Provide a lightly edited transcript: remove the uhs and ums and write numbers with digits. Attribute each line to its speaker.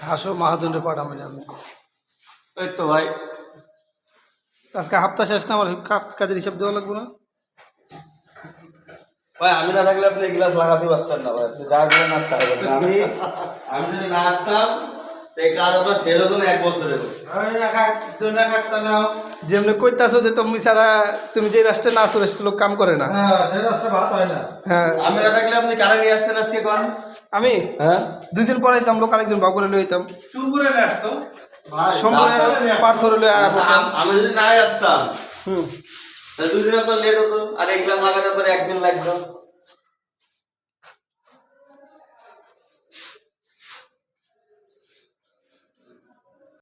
Speaker 1: হাসো মাহাজনের পাঠাবো আমি
Speaker 2: এই তো ভাই
Speaker 1: আজকে হাফতা শেষ না আমার কাজের হিসাব দেওয়া লাগবে না
Speaker 2: ভাই আমি না থাকলে আপনি গ্লাস লাগাতে পারতেন না ভাই আপনি যা বলেন আর তাই বলেন আমি যদি না আসতাম এই কাজ আপনার শেষ হতো না 1 বছরের
Speaker 1: যেমনি কইতাছো যে তুমি ছাড়া তুমি যে রাষ্ট্রে না আসো রাষ্ট্রের লোক কাম করে না হ্যাঁ
Speaker 2: আমি না থাকলে আপনি কারা নিয়ে আসতেন আজকে কোন
Speaker 1: আমি
Speaker 2: হ্যাঁ
Speaker 1: 2 দিন পরে আইতাম লোক আরেকজন ভাগ করে লইতাম
Speaker 3: চুপুরে আসতো
Speaker 1: সম্পূর্ণ পাথর লই
Speaker 2: আমি যদি না আসতাম 2 দিন আপনার লেট হতো আর এই গ্লাস লাগানোর পরে 1 দিন লাগতো